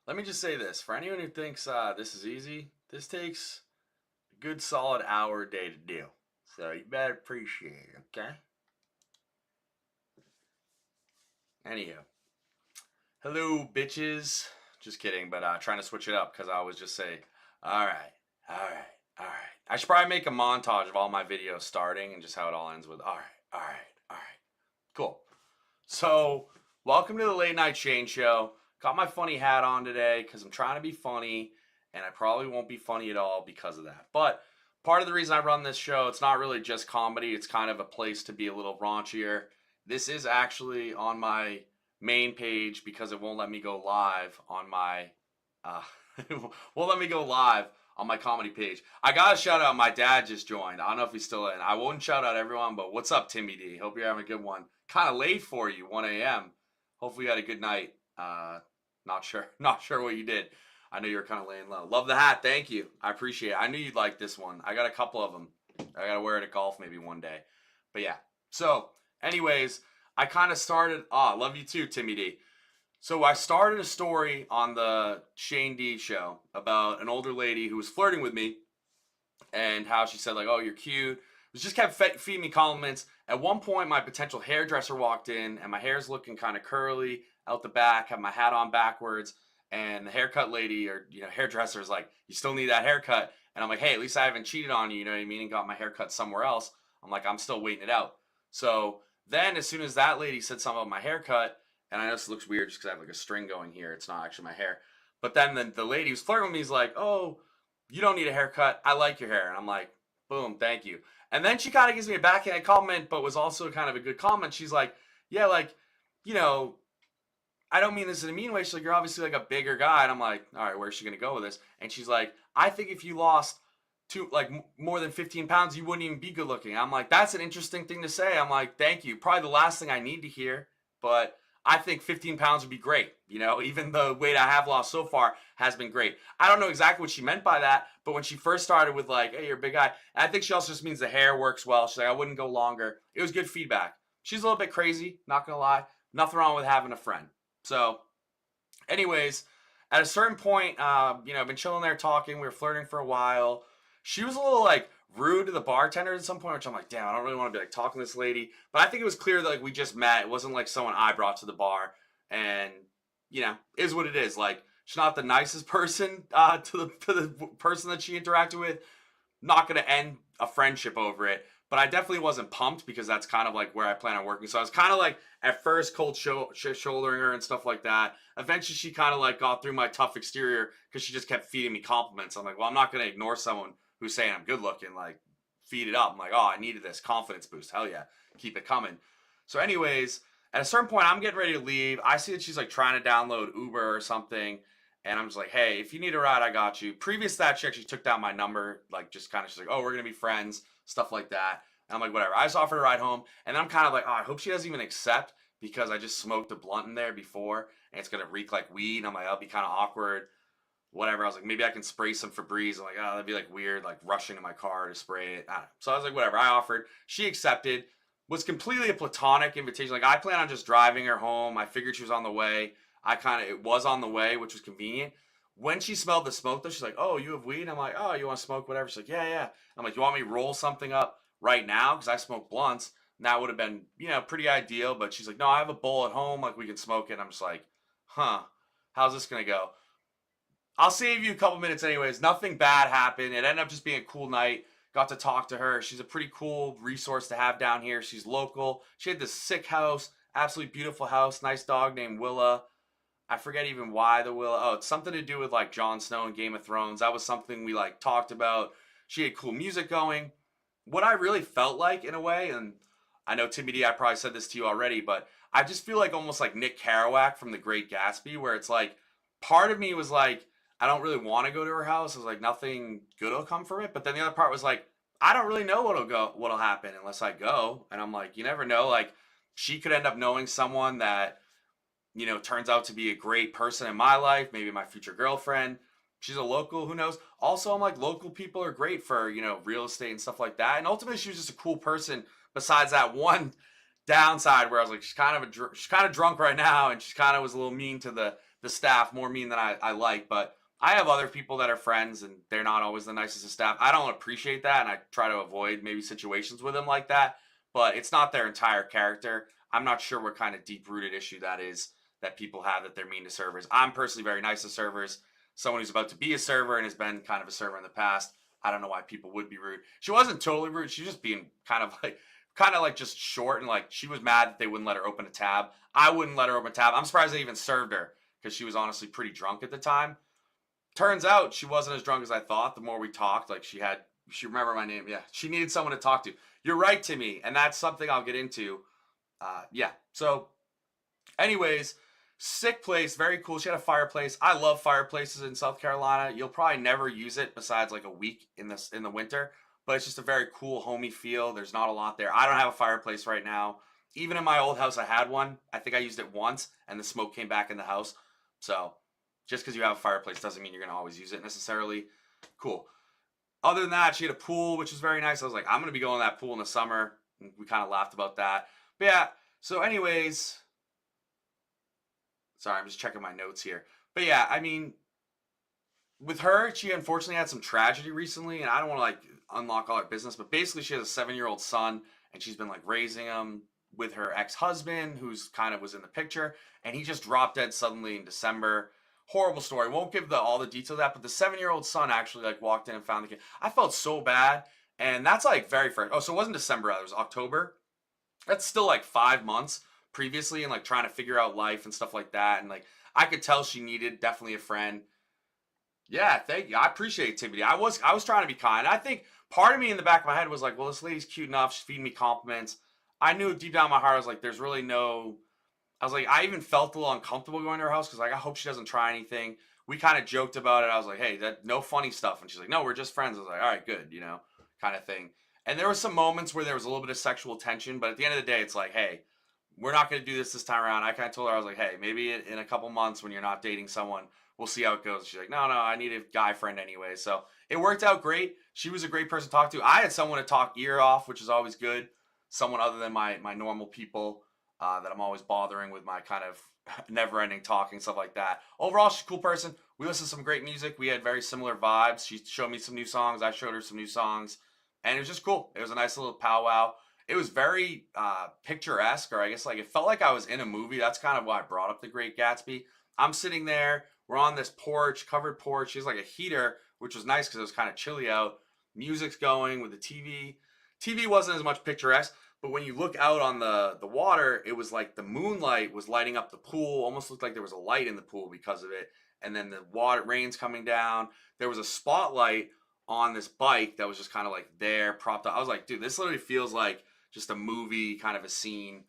Let me just say this. For anyone who thinks this is easy, this takes a good solid hour a day to do. So you better appreciate it, okay? Anywho. Hello, bitches. Just kidding, but trying to switch it up because I always just say, all right, all right, all right. I should probably make a montage of all my videos starting and just how it all ends with, all right, all right, all right. Cool. So, welcome to the Late Night Shane Show. Got my funny hat on today because I'm trying to be funny, and I probably won't be funny at all because of that. But part of the reason I run this show, it's not really just comedy. It's kind of a place to be a little raunchier. This is actually on my main page because it won't let me go live on my won't let me go live on my comedy page. I gotta shout out, my dad just joined. I don't know if he's still in. I won't shout out everyone, but what's up, Timmy D? Hope you're having a good one. Kind of late for you, 1 a.m. Hopefully you had a good night. Not sure what you did. I know you were kind of laying low. Love the hat, thank you. I appreciate it. I knew you'd like this one. I got a couple of them. I gotta wear it at golf maybe one day. But yeah. So, anyways, I kind of started. Love you too, Timmy D. So I started a story on the Shane D show about an older lady who was flirting with me, and how she said like, "Oh, you're cute." It just kept feeding me compliments. At one point, my potential hairdresser walked in, and my hair's looking kind of curly out the back. Have my hat on backwards, and the haircut lady or hairdresser is like, "You still need that haircut?" And I'm like, "Hey, at least I haven't cheated on you. You know what I mean? And got my haircut somewhere else." I'm like, "I'm still waiting it out." So then, as soon as that lady said something about my haircut, and I know this looks weird just because I have like a string going here. It's not actually my hair. But then the lady who's flirting with me is like, "Oh, you don't need a haircut. I like your hair." And I'm like, "Boom, thank you." And then she kind of gives me a backhand compliment, but was also kind of a good comment. She's like, "Yeah, like, you know, I don't mean this in a mean way." She's like, "You're obviously like a bigger guy." And I'm like, "All right, where's she gonna go with this?" And she's like, "I think if you lost more than 15 pounds, you wouldn't even be good looking." I'm like, "That's an interesting thing to say." I'm like, "Thank you. Probably the last thing I need to hear, but I think 15 pounds would be great. Even the weight I have lost so far has been great." I don't know exactly what she meant by that, but when she first started with like, "Hey, you're a big guy," and I think she also just means the hair works well. She's like, "I wouldn't go longer." It was good feedback. She's a little bit crazy, not gonna lie. Nothing wrong with having a friend. So, anyways, at a certain point, I've been chilling there talking. We were flirting for a while. She was a little like rude to the bartender at some point, which I'm like, damn, I don't really want to be like talking to this lady. But I think it was clear that like we just met. It wasn't like someone I brought to the bar, and is what it is. Like she's not the nicest person to the person that she interacted with. Not gonna end a friendship over it. But I definitely wasn't pumped because that's kind of like where I plan on working. So I was kind of like at first cold shouldering her and stuff like that. Eventually, she kind of like got through my tough exterior because she just kept feeding me compliments. I'm like, well, I'm not gonna ignore someone who's saying I'm good looking. Like, feed it up. I'm like, oh, I needed this confidence boost. Hell yeah, keep it coming. So, anyways, at a certain point, I'm getting ready to leave. I see that she's like trying to download Uber or something. And I'm just like, "Hey, if you need a ride, I got you." Previous to that, she actually took down my number, like just kind of, she's like, "Oh, we're gonna be friends," stuff like that. And I'm like, whatever. I just offered a ride home, and I'm kind of like, "Oh, I hope she doesn't even accept because I just smoked a blunt in there before, and it's gonna reek like weed." And I'm like, that'll be kind of awkward. Whatever. I was like, maybe I can spray some Febreze. I'm like, oh, that'd be like weird, like rushing to my car to spray it. I don't know. So I was like, whatever. I offered. She accepted. Was completely a platonic invitation. Like I plan on just driving her home. I figured she was on the way. It was on the way, which was convenient. When she smelled the smoke, though, she's like, "Oh, you have weed?" I'm like, "Oh, you want to smoke whatever?" She's like, "Yeah, yeah." I'm like, "You want me to roll something up right now? Because I smoke blunts." And that would have been, pretty ideal. But she's like, "No, I have a bowl at home. Like, we can smoke it." And I'm just like, huh, how's this going to go? I'll save you a couple minutes anyways. Nothing bad happened. It ended up just being a cool night. Got to talk to her. She's a pretty cool resource to have down here. She's local. She had this sick house, absolutely beautiful house, nice dog named Willa. I forget even why the Willa. Oh, it's something to do with like Jon Snow and Game of Thrones. That was something we like talked about. She had cool music going. What I really felt like in a way, and I know Timmy D, I probably said this to you already, but I just feel like almost like Nick Kerouac from The Great Gatsby, where it's like part of me was like, I don't really want to go to her house. I was like, nothing good will come from it. But then the other part was like, I don't really know what'll happen unless I go. And I'm like, you never know. Like, she could end up knowing someone that turns out to be a great person in my life, maybe my future girlfriend. She's a local, who knows? Also, I'm like, local people are great for, real estate and stuff like that. And ultimately, she was just a cool person besides that one downside where I was like, she's kind of drunk right now, and she kind of was a little mean to the the staff more mean than I like, but I have other people that are friends and they're not always the nicest of staff. I don't appreciate that, and I try to avoid maybe situations with them like that, but it's not their entire character. I'm not sure what kind of deep-rooted issue that is that people have that they're mean to servers. I'm personally very nice to servers. Someone who's about to be a server and has been kind of a server in the past, I don't know why people would be rude. She wasn't totally rude. She was just being kind of like just short, and like she was mad that they wouldn't let her open a tab. I wouldn't let her open a tab. I'm surprised they even served her because she was honestly pretty drunk at the time. Turns out she wasn't as drunk as I thought. The more we talked, like she remembered my name. Yeah, she needed someone to talk to. You're right, Timmy, and that's something I'll get into. Yeah. So, anyways, sick place, very cool. She had a fireplace. I love fireplaces in South Carolina. You'll probably never use it besides like a week in the winter, but it's just a very cool, homey feel. There's not a lot there. I don't have a fireplace right now. Even in my old house, I had one. I think I used it once, and the smoke came back in the house. So, just because you have a fireplace doesn't mean you're going to always use it necessarily. Cool. Other than that, she had a pool, which was very nice. I was like, I'm going to be going to that pool in the summer. And we kind of laughed about that. But yeah, so anyways, sorry, I'm just checking my notes here. But yeah, I mean, with her, she unfortunately had some tragedy recently, and I don't want to like unlock all her business, but basically she has a 7-year-old son, and she's been like raising him with her ex-husband, who's kind of was in the picture, and he just dropped dead suddenly in December. Horrible story. Won't give all the details of that, but the 7-year-old son actually like walked in and found the kid. I felt so bad, and that's like very fresh. Oh, so it wasn't December, it was October. That's still like 5 months previously, and like trying to figure out life and stuff like that, and like I could tell she needed definitely a friend. Yeah, thank you. I appreciate it, Timothy. I was trying to be kind. I think part of me in the back of my head was like, well, this lady's cute enough. She's feeding me compliments. I knew deep down in my heart, I was like, there's really no. I was like, I even felt a little uncomfortable going to her house because like I hope she doesn't try anything. We kind of joked about it. I was like, hey, that no funny stuff, and she's like, no, we're just friends. I was like, all right, good, kind of thing. And there were some moments where there was a little bit of sexual tension, but at the end of the day, it's like, hey, we're not going to do this time around. I kind of told her, I was like, hey, maybe in a couple months when you're not dating someone, we'll see how it goes. She's like, no, I need a guy friend anyway. So it worked out great. She was a great person to talk to. I had someone to talk ear off, which is always good. Someone other than my normal people that I'm always bothering with my kind of never-ending talking, stuff like that. Overall, she's a cool person. We listened to some great music. We had very similar vibes. She showed me some new songs. I showed her some new songs. And it was just cool. It was a nice little powwow. It was very picturesque, or I guess like it felt like I was in a movie. That's kind of why I brought up The Great Gatsby. I'm sitting there. We're on this porch, covered porch. She has like a heater, which was nice because it was kind of chilly out. Music's going with the TV. TV wasn't as much picturesque, but when you look out on the water, it was like the moonlight was lighting up the pool. Almost looked like there was a light in the pool because of it. And then the rain's coming down. There was a spotlight on this bike that was just kind of like there, propped up. I was like, dude, this literally feels like just a movie, kind of a scene,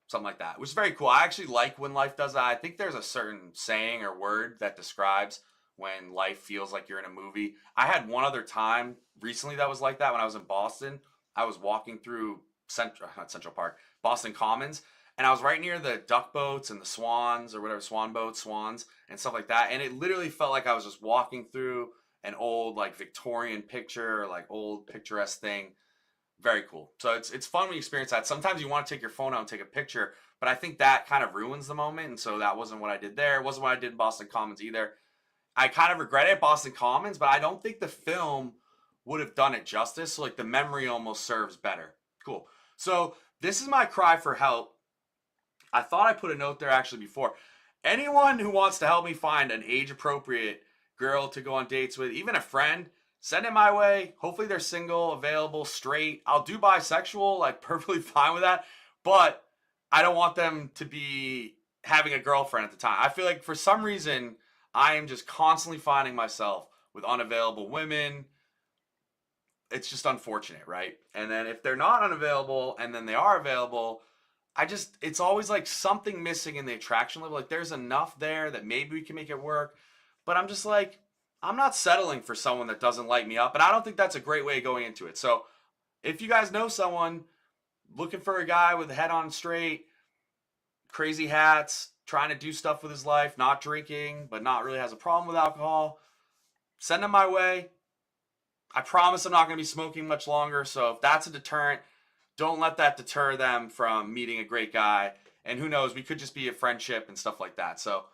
something like that. It was very cool. I actually like when life does that. I think there's a certain saying or word that describes when life feels like you're in a movie. I had one other time recently that was like that when I was in Boston. I was walking through not Central Park, Boston Commons, and I was right near the duck boats and the swans or whatever, swans and stuff like that. And it literally felt like I was just walking through an old like Victorian picture, like old picturesque thing. Very cool. So it's fun when you experience that. Sometimes you want to take your phone out and take a picture, but I think that kind of ruins the moment. And so that wasn't what I did there. It wasn't what I did in Boston Commons either. I kind of regret it, Boston Commons, but I don't think the film would have done it justice. So like the memory almost serves better. Cool. So this is my cry for help. I thought I put a note there actually before. Anyone who wants to help me find an age-appropriate girl to go on dates with, even a friend, send it my way. Hopefully they're single, available, straight. I'll do bisexual, like perfectly fine with that. But I don't want them to be having a girlfriend at the time. I feel like for some reason, I am just constantly finding myself with unavailable women. It's just unfortunate, right? And then if they're not unavailable and then they are available, it's always like something missing in the attraction level. Like there's enough there that maybe we can make it work. But I'm just like, I'm not settling for someone that doesn't light me up. And I don't think that's a great way of going into it. So if you guys know someone looking for a guy with a head on straight, crazy hats, trying to do stuff with his life, not drinking, but not really has a problem with alcohol, send them my way. I promise I'm not going to be smoking much longer. So if that's a deterrent, don't let that deter them from meeting a great guy. And who knows, we could just be a friendship and stuff like that. So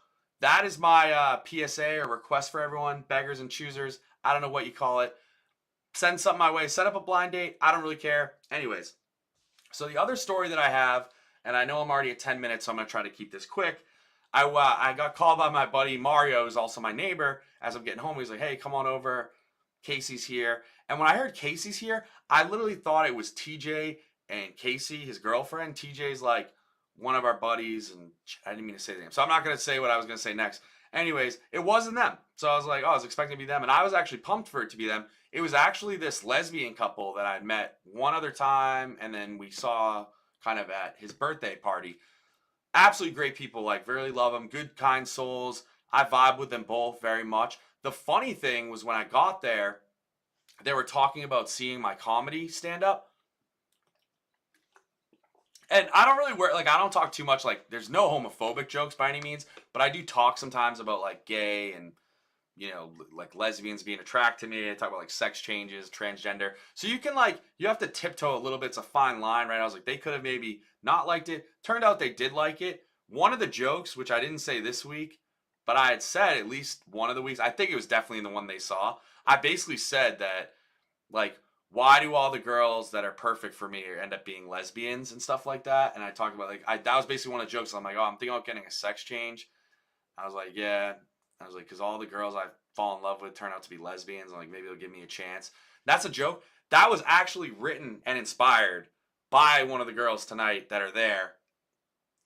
that is my PSA or request for everyone, beggars and choosers. I don't know what you call it. Send something my way. Set up a blind date. I don't really care. Anyways, so the other story that I have, and I know I'm already at 10 minutes, so I'm going to try to keep this quick. I got called by my buddy Mario, who's also my neighbor. As I'm getting home, he's like, hey, come on over. Casey's here. And when I heard Casey's here, I literally thought it was TJ and Casey, his girlfriend. TJ's like one of our buddies, and I didn't mean to say the name. So I'm not going to say what I was going to say next. Anyways, it wasn't them. So I was like, oh, I was expecting to be them. And I was actually pumped for it to be them. It was actually this lesbian couple that I had met one other time, and then we saw kind of at his birthday party. Absolutely great people, like really love them, good, kind souls. I vibe with them both very much. The funny thing was when I got there, they were talking about seeing my comedy stand up. And I don't really I don't talk too much, like, there's no homophobic jokes by any means, but I do talk sometimes about, like, gay and, you know, like, lesbians being attracted to me. I talk about, like, sex changes, transgender. So you can, like, you have to tiptoe a little bit. It's a fine line, right? I was like, they could have maybe not liked it. Turned out they did like it. One of the jokes, which I didn't say this week, but I had said at least one of the weeks, I think it was definitely the one they saw. I basically said that, like, why do all the girls that are perfect for me end up being lesbians and stuff like that? And I talked about, like, that was basically one of the jokes. I'm like, oh, I'm thinking about getting a sex change. I was like, yeah. I was like, because all the girls I fall in love with turn out to be lesbians. I'm like, maybe they'll give me a chance. That's a joke. That was actually written and inspired by one of the girls tonight that are there.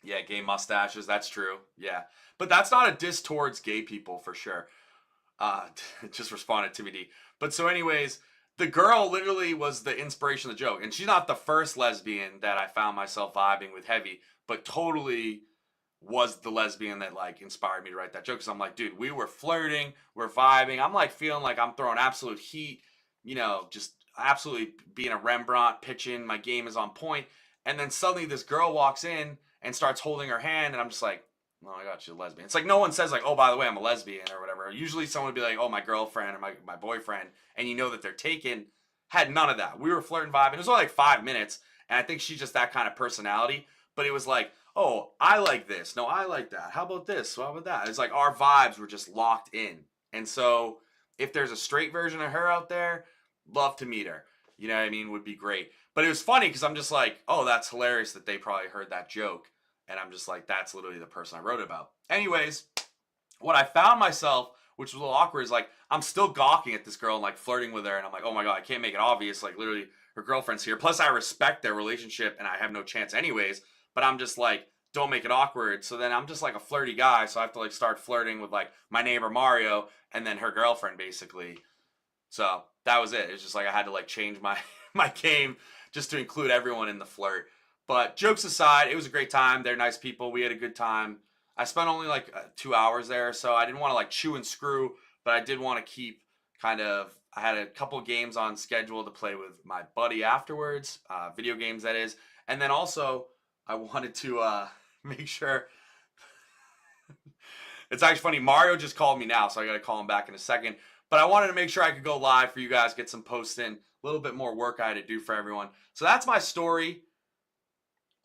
Yeah, gay mustaches. That's true. Yeah. But that's not a diss towards gay people for sure. Just responded to me. But so anyways, the girl literally was the inspiration of the joke. And she's not the first lesbian that I found myself vibing with heavy, but totally was the lesbian that, like, inspired me to write that joke. Because I'm like, dude, we were flirting, we're vibing. I'm, like, feeling like I'm throwing absolute heat, you know, just absolutely being a Rembrandt, pitching. My game is on point. And then suddenly this girl walks in and starts holding her hand. And I'm just like, oh my God, she's a lesbian. It's like no one says, like, oh, by the way, I'm a lesbian or whatever. Usually someone would be like, oh, my girlfriend or my boyfriend. And you know that they're taken. Had none of that. We were flirting, vibing. It was only like 5 minutes. And I think she's just that kind of personality. But it was like, oh, I like this. No, I like that. How about this? How about that? It's like our vibes were just locked in. And so if there's a straight version of her out there, love to meet her. You know what I mean? Would be great. But it was funny because I'm just like, oh, that's hilarious that they probably heard that joke. And I'm just like, that's literally the person I wrote about. Anyways, what I found myself, which was a little awkward, is like, I'm still gawking at this girl and like flirting with her. And I'm like, oh my God, I can't make it obvious. Like literally her girlfriend's here. Plus I respect their relationship and I have no chance anyways. But I'm just like, don't make it awkward. So then I'm just like a flirty guy. So I have to like start flirting with like my neighbor Mario and then her girlfriend basically. So that was it. It's just like I had to like change my game just to include everyone in the flirt. But jokes aside, it was a great time. They're nice people. We had a good time. I spent only like 2 hours there, so I didn't want to like chew and screw, but I did want to keep kind of, I had a couple games on schedule to play with my buddy afterwards, video games that is. And then also I wanted to make sure, it's actually funny, Mario just called me now, so I got to call him back in a second. But I wanted to make sure I could go live for you guys, get some posts in, a little bit more work I had to do for everyone. So that's my story.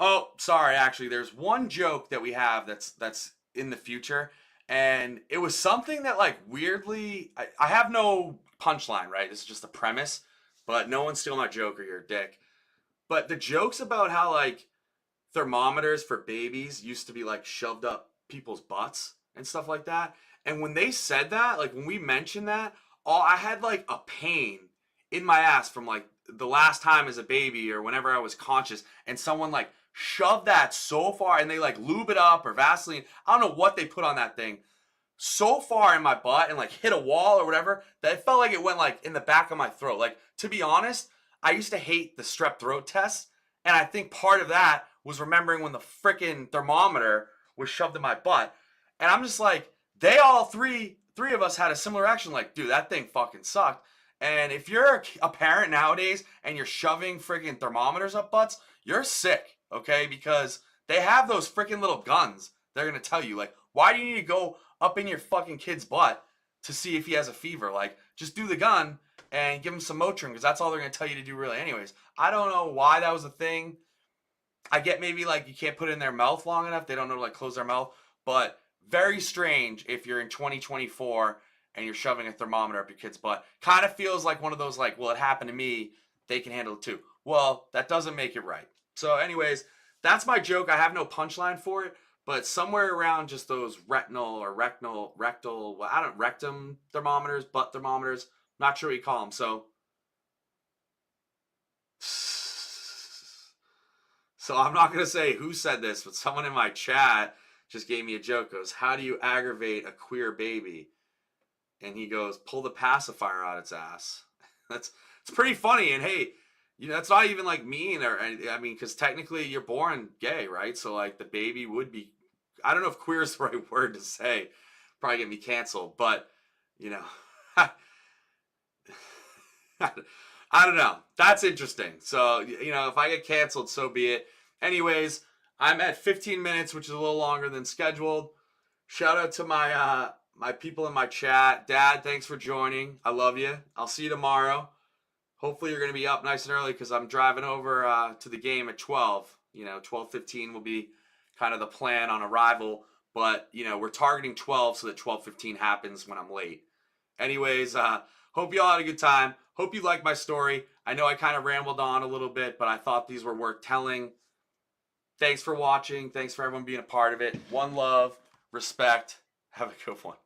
Oh, sorry, actually, there's one joke that we have that's in the future, and it was something that, like, weirdly, I have no punchline, right? This is just a premise, but no one steal my joke or you're a dick. But the joke's about how, like, thermometers for babies used to be, like, shoved up people's butts and stuff like that. And when they said that, like, when we mentioned that, I had, like, a pain in my ass from, like, the last time as a baby or whenever I was conscious, and someone, like, shove that so far and they like lube it up or Vaseline, I don't know what they put on that thing, so far in my butt and like hit a wall or whatever that it felt like it went like in the back of my throat. Like, to be honest, I used to hate the strep throat test, and I think part of that was remembering when the freaking thermometer was shoved in my butt. And I'm just like, they all three of us had a similar action, like, dude, that thing fucking sucked. And if you're a parent nowadays and you're shoving freaking thermometers up butts, you're sick. Okay, because they have those freaking little guns. They're going to tell you, like, why do you need to go up in your fucking kid's butt to see if he has a fever? Like, just do the gun and give him some Motrin, because that's all they're going to tell you to do really anyways. I don't know why that was a thing. I get maybe, like, you can't put it in their mouth long enough. They don't know to, like, close their mouth. But very strange if you're in 2024 and you're shoving a thermometer up your kid's butt. Kind of feels like one of those like, well, it happened to me, they can handle it too. Well, that doesn't make it right. So anyways, that's my joke. I have no punchline for it, but somewhere around just those rectal, well, I don't, rectum thermometers, butt thermometers, not sure what you call them. So I'm not going to say who said this, but someone in my chat just gave me a joke. Goes, how do you aggravate a queer baby? And he goes, pull the pacifier out its ass. It's pretty funny. And hey, you know, that's not even like mean or anything. I mean, because technically you're born gay, right? So like the baby would be, I don't know if queer is the right word to say. Probably get me canceled, but you know, I don't know. That's interesting. So, you know, if I get canceled, so be it. Anyways, I'm at 15 minutes, which is a little longer than scheduled. Shout out to my my people in my chat. Dad, thanks for joining. I love you. I'll see you tomorrow. Hopefully you're going to be up nice and early because I'm driving over to the game at 12. You know, 12:15 will be kind of the plan on arrival. But, you know, we're targeting 12 so that 12:15 happens when I'm late. Anyways, hope you all had a good time. Hope you liked my story. I know I kind of rambled on a little bit, but I thought these were worth telling. Thanks for watching. Thanks for everyone being a part of it. One love, respect. Have a good one.